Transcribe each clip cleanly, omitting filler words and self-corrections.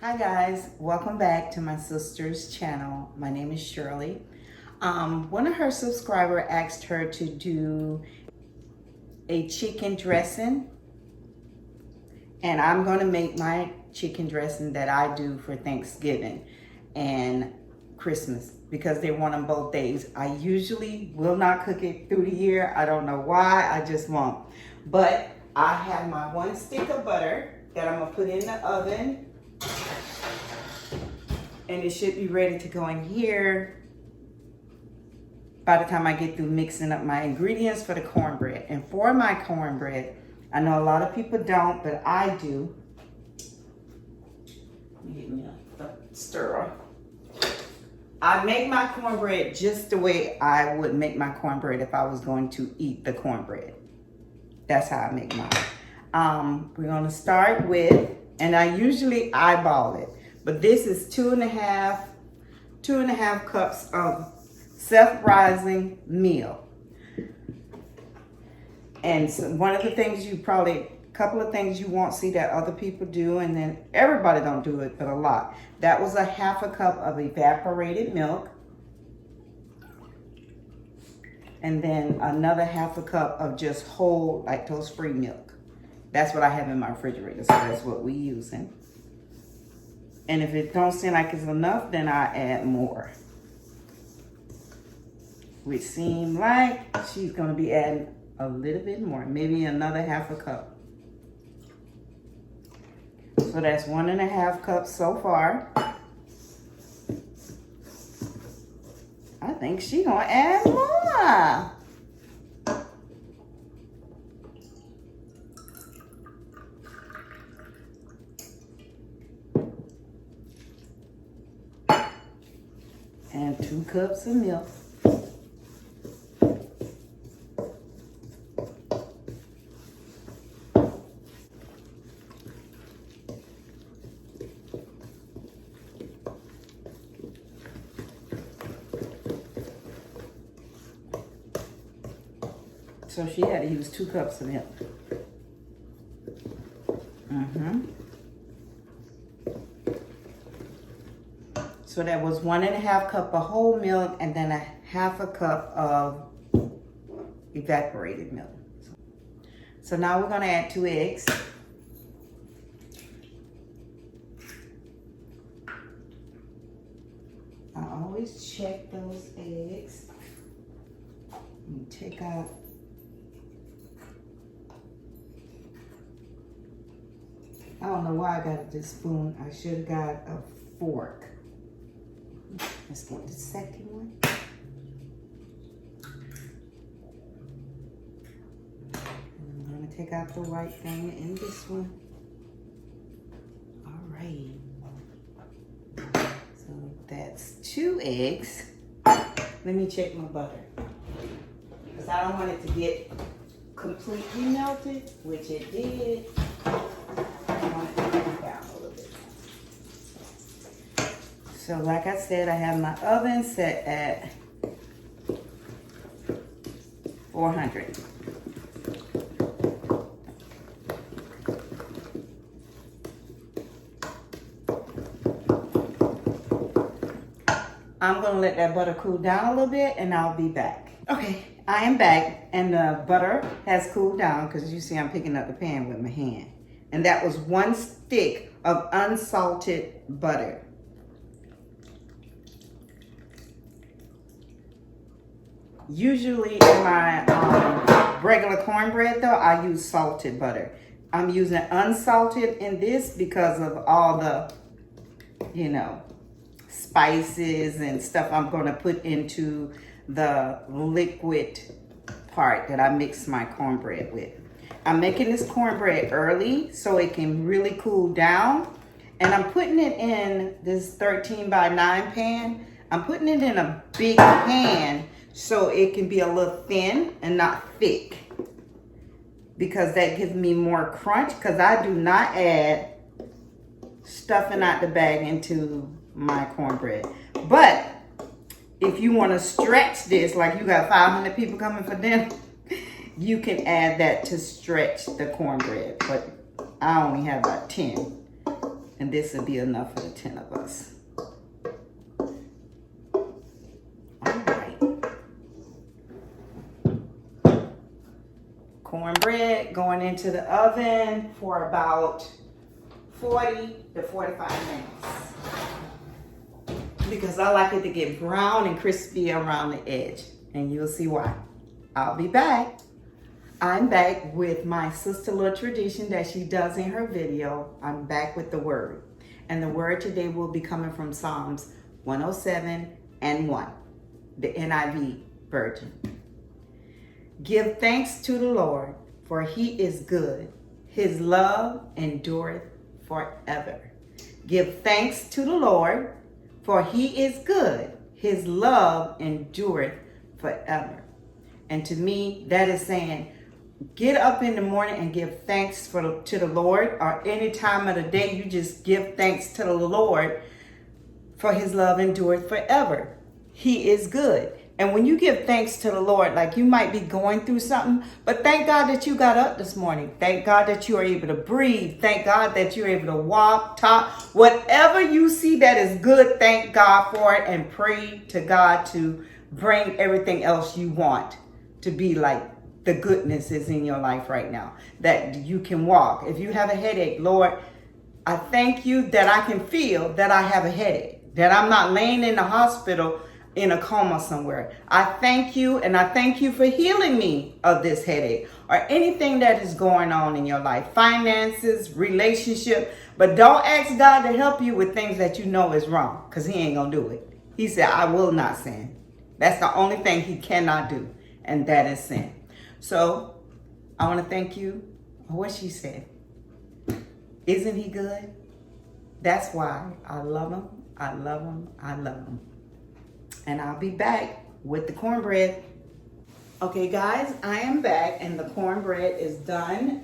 Hi guys, welcome back to my sister's channel. My name is Shirley. One of her subscribers asked her to do a chicken dressing, and I'm going to make my chicken dressing that I do for Thanksgiving and Christmas because they want them both days. I usually will not cook it through the year. I don't know why, I just won't. But I have my 1 stick of butter that I'm going to put in the oven. And it should be ready to go in here by the time I get through mixing up my ingredients for the cornbread. And for my cornbread, I know a lot of people don't, but I do. Get me a stirrer. I make my cornbread just the way I would make my cornbread if I was going to eat the cornbread. That's how I make mine. We're gonna start with, and I usually eyeball it, but this is two and a half cups of self-rising meal. And so one of the things couple of things you won't see that other people do, and then everybody don't do it, but a lot. That was a 1/2 cup of evaporated milk. And then another 1/2 cup of just whole lactose-free milk. That's what I have in my refrigerator, so that's what we're using. And if it don't seem like it's enough, then I add more. Which seems like she's gonna be adding a little bit more, maybe another 1/2 cup. So that's 1.5 cups so far. I think she's gonna add more. And 2 cups of milk. So she had to use 2 cups of milk. So that was 1.5 cup of whole milk and then 1/2 cup of evaporated milk. So now we're gonna add 2 eggs. I always check those eggs. And take out I don't know why I got this spoon. I should have got a fork. Let's get the second one. I'm gonna take out the white thing in this one. All right. So that's 2 eggs. Let me check my butter. Because I don't want it to get completely melted, which it did. So like I said, I have my oven set at 400. I'm gonna let that butter cool down a little bit and I'll be back. Okay, I am back and the butter has cooled down because you see I'm picking up the pan with my hand. And that was 1 stick of unsalted butter. Usually in my regular cornbread though, I use salted butter. I'm using unsalted in this because of all the, spices and stuff I'm gonna put into the liquid part that I mix my cornbread with. I'm making this cornbread early so it can really cool down. And I'm putting it in this 13 by 9 pan. I'm putting it in a big pan so it can be a little thin and not thick. Because that gives me more crunch, because I do not add stuffing out the bag into my cornbread. But if you want to stretch this, like you got 500 people coming for dinner, you can add that to stretch the cornbread. But I only have about 10. And this will be enough for the 10 of us. All right. Cornbread going into the oven for about 40 to 45 minutes. Because I like it to get brown and crispy around the edge. And you'll see why. I'll be back. I'm back with my sister little tradition that she does in her video. I'm back with the word. And the word today will be coming from Psalms 107:1, the NIV version. Give thanks to the Lord, for he is good. His love endureth forever. Give thanks to the Lord, for he is good. His love endureth forever. And to me, that is saying, get up in the morning and give thanks to the Lord, or any time of the day, you just give thanks to the Lord, for his love endureth forever. He is good. And when you give thanks to the Lord, like you might be going through something, but thank God that you got up this morning. Thank God that you are able to breathe. Thank God that you're able to walk, talk. Whatever you see that is good, thank God for it, and pray to God to bring everything else you want to be like the goodness is in your life right now, that you can walk. If you have a headache, Lord, I thank you that I can feel that I have a headache, that I'm not laying in the hospital in a coma somewhere. I thank you, and I thank you for healing me of this headache or anything that is going on in your life, finances, relationship. But don't ask God to help you with things that you know is wrong, because he ain't gonna do it. He said, I will not sin. That's the only thing he cannot do, and that is sin. So I want to thank you for what she said. Isn't he good? That's why I love him. I love him. I love him. And I'll be back with the cornbread. Okay, guys, I am back, and the cornbread is done.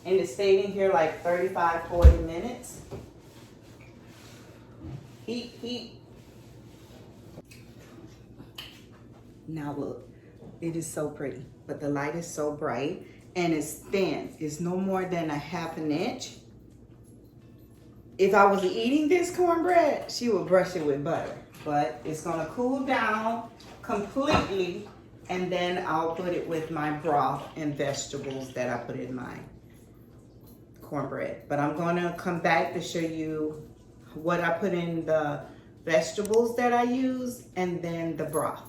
And it's stayed in here like 35, 40 minutes. Heat. Now look, it is so pretty, but the light is so bright, and it's thin. It's no more than a half an inch. If I was eating this cornbread, she would brush it with butter, but it's gonna cool down completely, and then I'll put it with my broth and vegetables that I put in my cornbread. But I'm gonna come back to show you what I put in the vegetables that I use, and then the broth.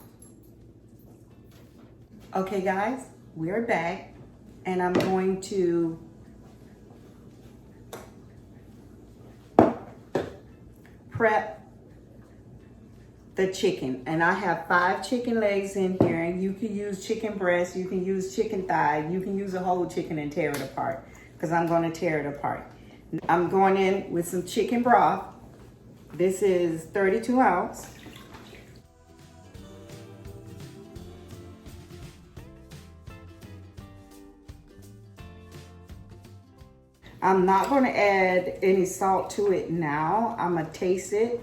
Okay, guys, we're back, and I'm going to prep the chicken. And I have 5 chicken legs in here, and you can use chicken breast, you can use chicken thigh, you can use a whole chicken and tear it apart, because I'm going to tear it apart. I'm going in with some chicken broth. This is 32 ounce. I'm not going to add any salt to it now. I'm going to taste it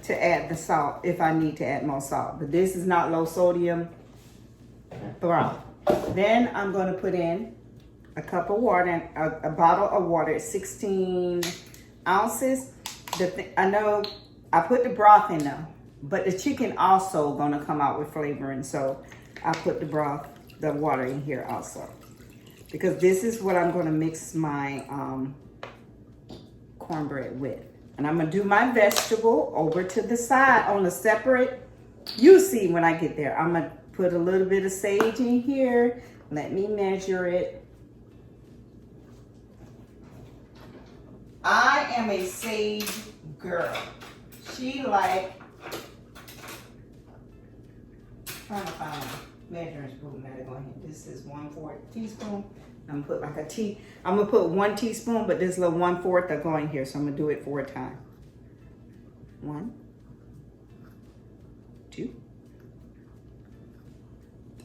to add the salt if I need to add more salt. But this is not low sodium broth. Then I'm going to put in a cup of water, a bottle of water, 16 ounces. I know I put the broth in there, but the chicken also going to come out with flavoring. So I put the water in here also, because this is what I'm going to mix my cornbread with. And I'm going to do my vegetable over to the side on a separate. You see when I get there. I'm going to put a little bit of sage in here. Let me measure it. I am a sage girl. She like, trying to find a measuring spoon that I go in here. This is 1/4 teaspoon. I'm gonna put like I'm gonna put 1 teaspoon, but this little 1/4 are going here, so I'm gonna do it 4 times. 1, 2,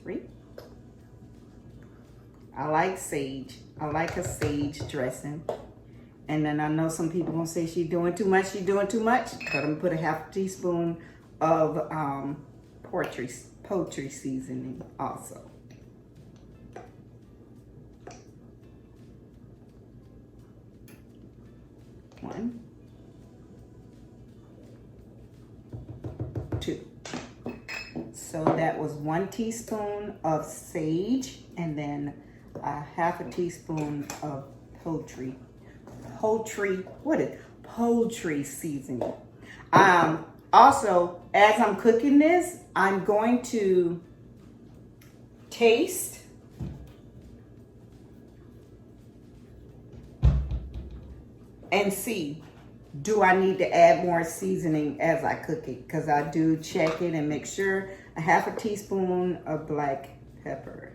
3. I like sage. I like a sage dressing. And then I know some people gonna say she's doing too much. She's doing too much, but I'm gonna put a 1/2 teaspoon of poultry seasoning also. One. 1, 2. So that was 1 teaspoon of sage, and then a half a teaspoon of poultry seasoning. Also, as I'm cooking this, I'm going to taste and see, do I need to add more seasoning as I cook it? Because I do check it and make sure. A half a teaspoon of black pepper.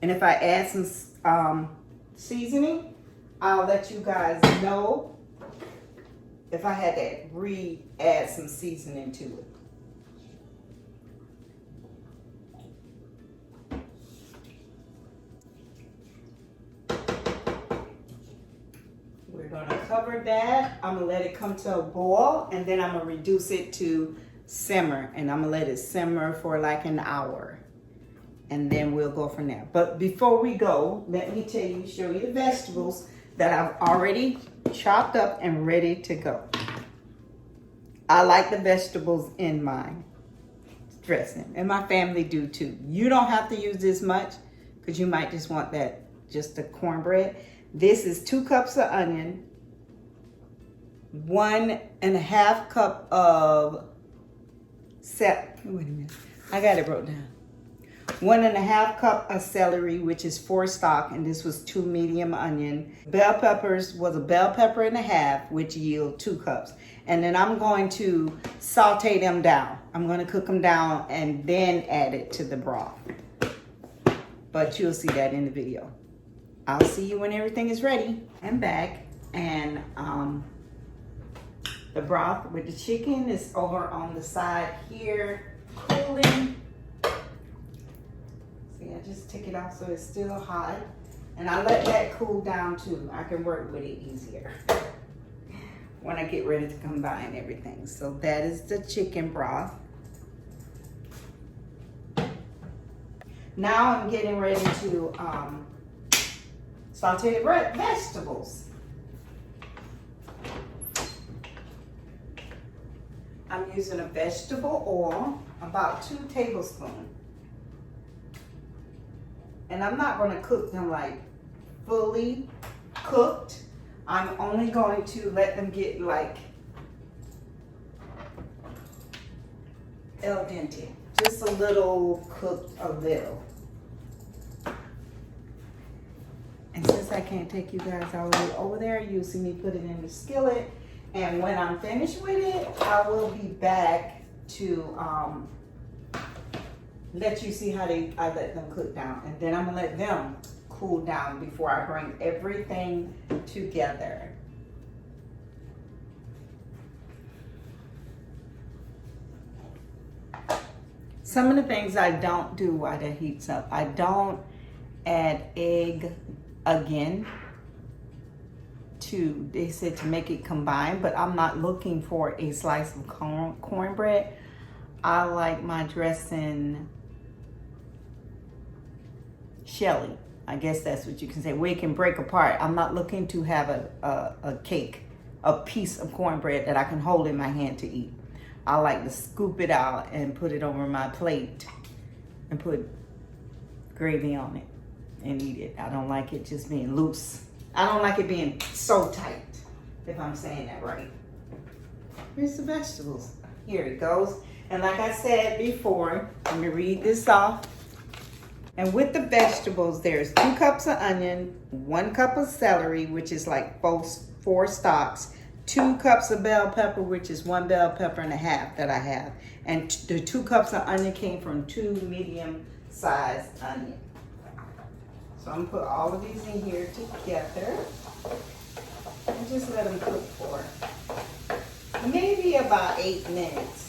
And if I add some seasoning, I'll let you guys know if I had to re-add some seasoning to it. We're gonna cover that. I'm gonna let it come to a boil, and then I'm gonna reduce it to simmer, and I'm gonna let it simmer for like an hour. And then we'll go from there. But before we go, let me show you the vegetables that I've already chopped up and ready to go. I like the vegetables in my dressing, and my family do too. You don't have to use this much because you might just want that, just the cornbread. This is 2 cups of onion, 1.5 cup of wait a minute, I got it wrote down. 1.5 cup of celery, which is 4 stalk, and this was 2 medium onion. Bell peppers was a bell pepper and a half, which yield 2 cups. And then I'm going to saute them down. I'm going to cook them down and then add it to the broth. But you'll see that in the video. I'll see you when everything is ready. I'm back, and the broth with the chicken is over on the side here, cooling. See, I just take it off so it's still hot, and I let that cool down too. I can work with it easier when I get ready to combine everything. So that is the chicken broth. Now I'm getting ready to saute the vegetables. I'm using a vegetable oil, about 2 tablespoons. And I'm not going to cook them like fully cooked. I'm only going to let them get like al dente, just a little cooked a little. And since I can't take you guys all the way over there, you'll see me put it in the skillet. And when I'm finished with it, I will be back to let you see how I let them cook down. And then I'm gonna let them cool down before I bring everything together. Some of the things I don't do while the heat's up, I don't add egg again they said to make it combine, but I'm not looking for a slice of cornbread. I like my dressing Shelly. I guess that's what you can say, where it can break apart. I'm not looking to have a cake, a piece of cornbread that I can hold in my hand to eat. I like to scoop it out and put it over my plate and put gravy on it and eat it. I don't like it just being loose. I don't like it being so tight, if I'm saying that right. Here's the vegetables. Here it goes. And like I said before, let me read this off. And with the vegetables, there's 2 cups of onion, 1 cup of celery, which is like 4 stalks, 2 cups of bell pepper, which is 1 bell pepper and a half that I have. And the 2 cups of onion came from 2 medium-sized onions. So I'm gonna put all of these in here together and just let them cook for maybe about 8 minutes.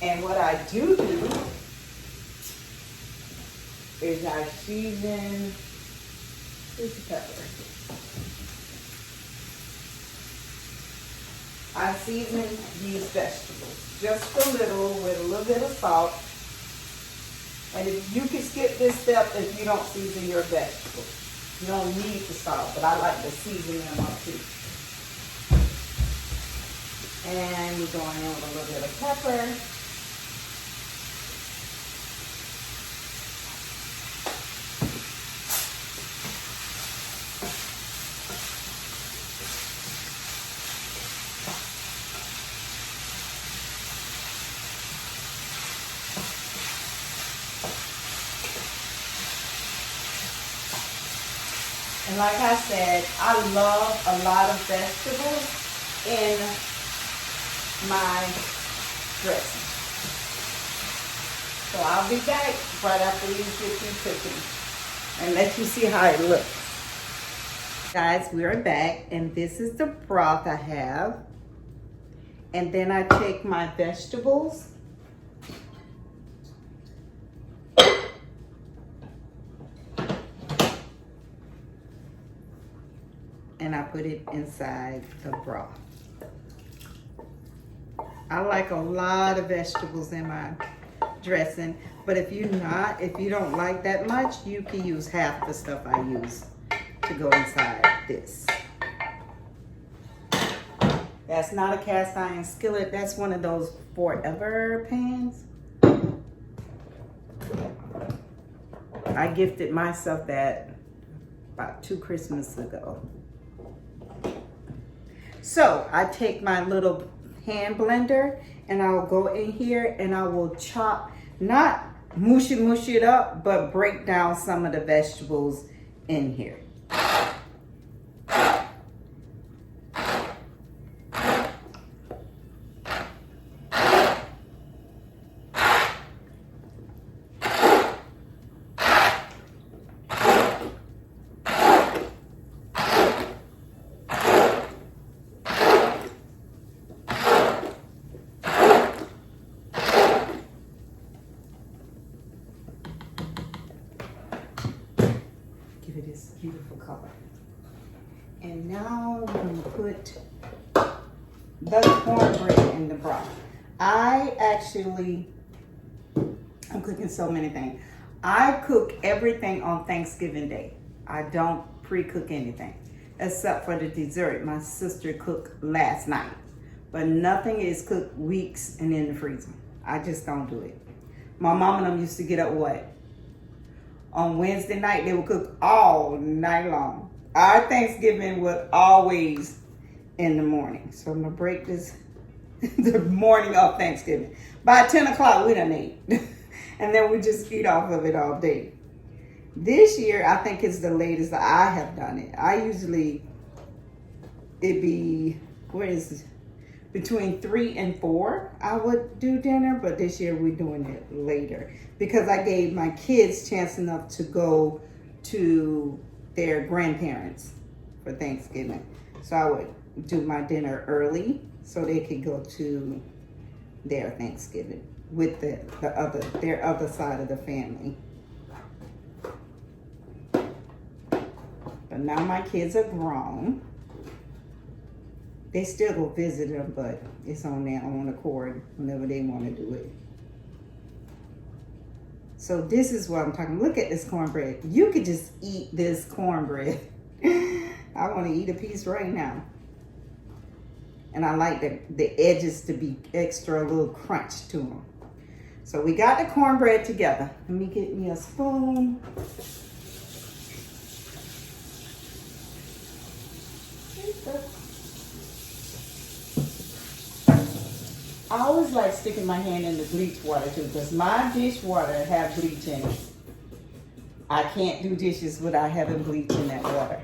And what I do is I season, here's the pepper. I season these vegetables just a little with a little bit of salt. And if you can skip this step if you don't season your vegetables. You don't need the salt, but I like to season them up too. And we're going in with a little bit of pepper. And like I said, I love a lot of vegetables in my dressing. So I'll be back right after these get through cooking and let you see how it looks. Guys, we're back and this is the broth I have. And then I take my vegetables. And I put it inside the broth. I like a lot of vegetables in my dressing, but if you don't like that much, you can use half the stuff I use to go inside this. That's not a cast iron skillet. That's one of those forever pans. I gifted myself that about 2 Christmases ago. So I take my little hand blender and I'll go in here and I will chop, not mush it up, but break down some of the vegetables in here. This beautiful color. And now we're going to put the cornbread in the broth. I'm cooking so many things. I cook everything on Thanksgiving Day. I don't pre-cook anything except for the dessert my sister cooked last night. But nothing is cooked weeks and in the freezer. I just don't do it. My mom and them used to get up on Wednesday night, they would cook all night long. Our Thanksgiving was always in the morning. So I'm gonna break this the morning of Thanksgiving. By 10 o'clock, we done ate. And then we just eat off of it all day. This year, I think it's the latest that I have done it. I usually, between 3 and 4, I would do dinner, but this year we're doing it later because I gave my kids chance enough to go to their grandparents for Thanksgiving. So I would do my dinner early so they could go to their Thanksgiving with their other side of the family. But now my kids are grown. They still go visit them, but it's on their own accord whenever they want to do it. So this is what I'm talking. Look at this cornbread. You could just eat this cornbread. I want to eat a piece right now. And I like the edges to be extra, a little crunch to them. So we got the cornbread together. Let me get me a spoon. I always like sticking my hand in the bleach water too, because my dishwater have bleach in it. I can't do dishes without having bleach in that water.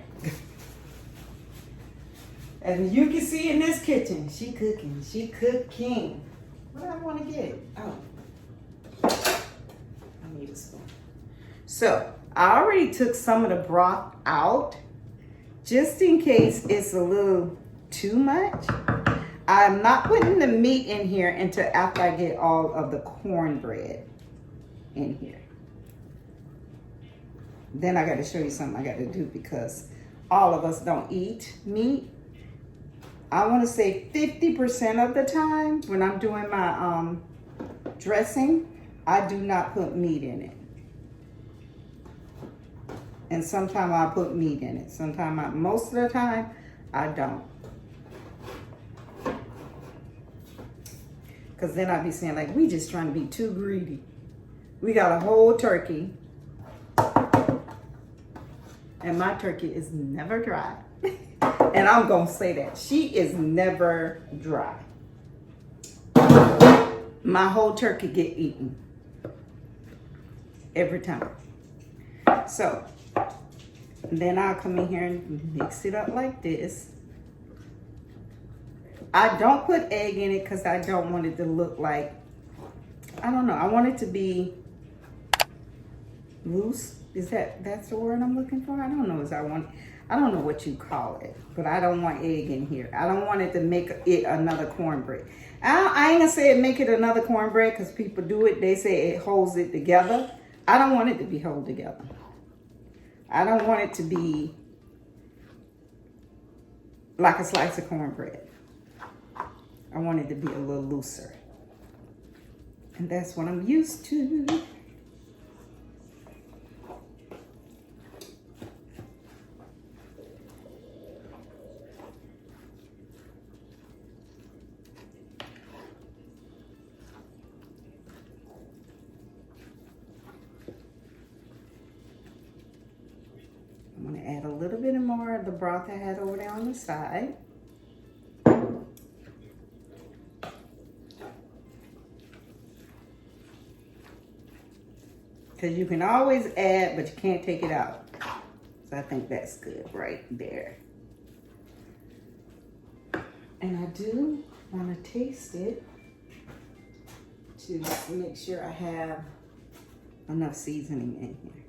And you can see in this kitchen, she cooking. What do I want to get? Oh, I need a spoon. So I already took some of the broth out, just in case it's a little too much. I'm not putting the meat in here until after I get all of the cornbread in here. Then I got to show you something I got to do because all of us don't eat meat. I want to say 50% of the time when I'm doing my dressing, I do not put meat in it. And sometimes I put meat in it. Sometimes, most of the time, I don't. Because then I'd be saying, like, we just trying to be too greedy. We got a whole turkey. And my turkey is never dry. And I'm going to say that. She is never dry. My whole turkey get eaten. Every time. So, then I'll come in here and mix it up like this. I don't put egg in it because I don't want it to look like, I don't know. I want it to be loose. That's the word I'm looking for? I don't know. I don't know what you call it, but I don't want egg in here. I don't want it to make it another cornbread. I ain't gonna say it make it another cornbread because people do it. They say it holds it together. I don't want it to be held together. I don't want it to be like a slice of cornbread. I want it to be a little looser. And that's what I'm used to. I'm going to add a little bit more of the broth I had over there on the side. Because you can always add, but you can't take it out. So I think that's good right there. And I do want to taste it to make sure I have enough seasoning in here.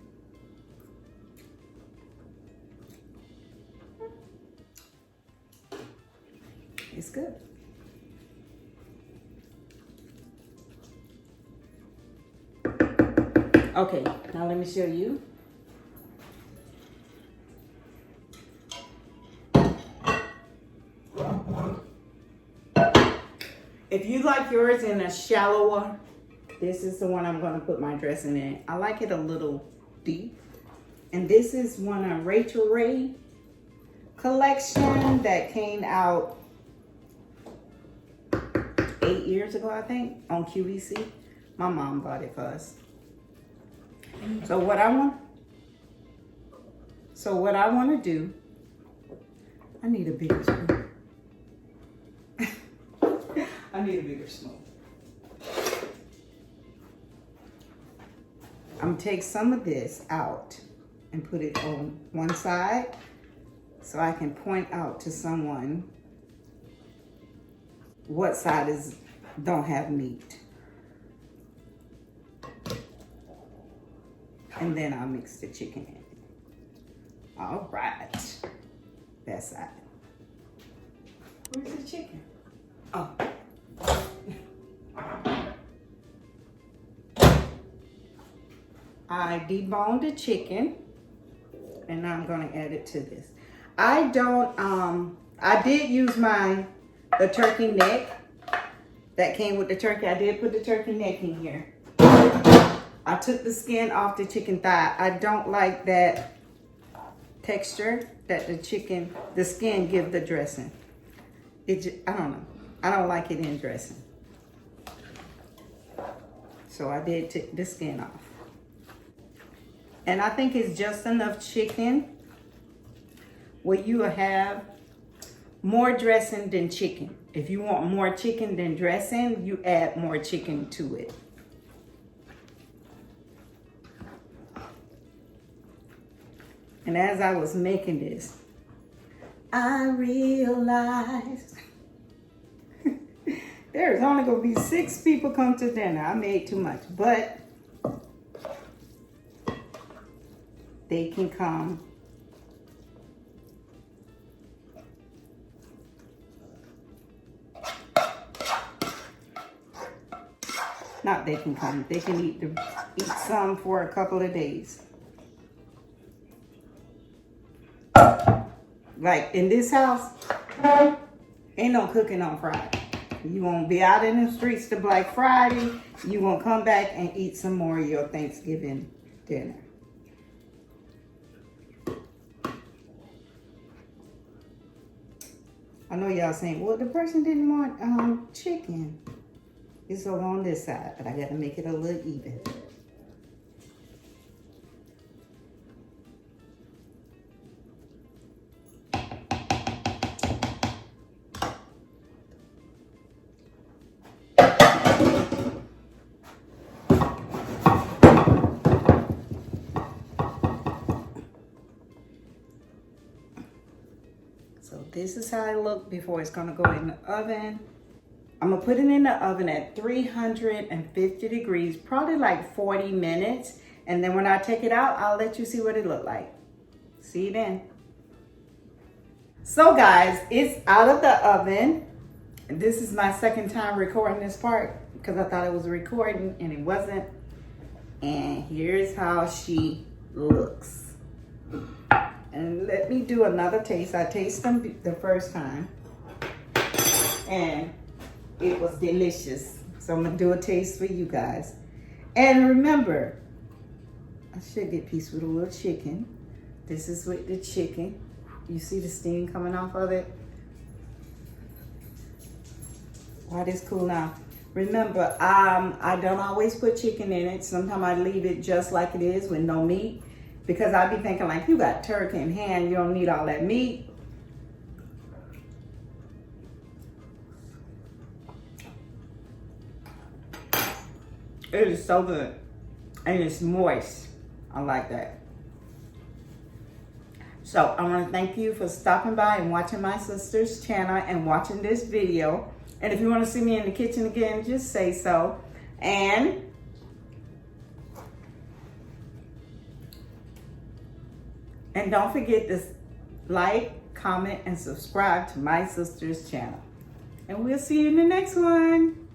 It's good. Okay, now let me show you. If you like yours in a shallower, this is the one I'm going to put my dressing in. I like it a little deep. And this is one of Rachel Ray collection that came out 8 years ago, I think, on QVC. My mom bought it for us. So what I want to do, I need a bigger spoon. I need a bigger spoon. I'm going to take some of this out and put it on one side so I can point out to someone what side don't have meat. And then I'll mix the chicken in. All right. That side. Where's the chicken? Oh. I deboned the chicken. And now I'm going to add it to this. I did use the turkey neck that came with the turkey. I did put the turkey neck in here. I took the skin off the chicken thigh. I don't like that texture that the skin give the dressing. I don't know. I don't like it in dressing. So I did take the skin off. And I think it's just enough chicken where you will have more dressing than chicken. If you want more chicken than dressing, you add more chicken to it. And as I was making this, I realized there's only going to be 6 people come to dinner. I made too much, but they can come. Not they can come. They can eat some for a couple of days. Like in this house, Ain't no cooking on Friday. You won't be out in the streets to Black Friday. You won't come back and eat some more of your Thanksgiving dinner. I know y'all saying, well, the person didn't want chicken. It's over on this side, but I got to make it a little even. So this is how it looks before it's gonna go in the oven. I'm gonna put it in the oven at 350 degrees, probably like 40 minutes. And then when I take it out, I'll let you see what it looked like. See you then. So guys, it's out of the oven. This is my second time recording this part because I thought it was recording and it wasn't. And here's how she looks. And let me do another taste. I tasted them the first time and it was delicious. So I'm gonna do a taste for you guys. And remember, I should get a piece with a little chicken. This is with the chicken. You see the steam coming off of it? Why this cool now? Remember, I don't always put chicken in it. Sometimes I leave it just like it is with no meat. Because I be thinking like, you got turkey in hand, you don't need all that meat. It is so good. And it's moist. I like that. So I want to thank you for stopping by and watching my sister's channel and watching this video. And if you want to see me in the kitchen again, just say so. And don't forget to like, comment, and subscribe to my sister's channel. And we'll see you in the next one.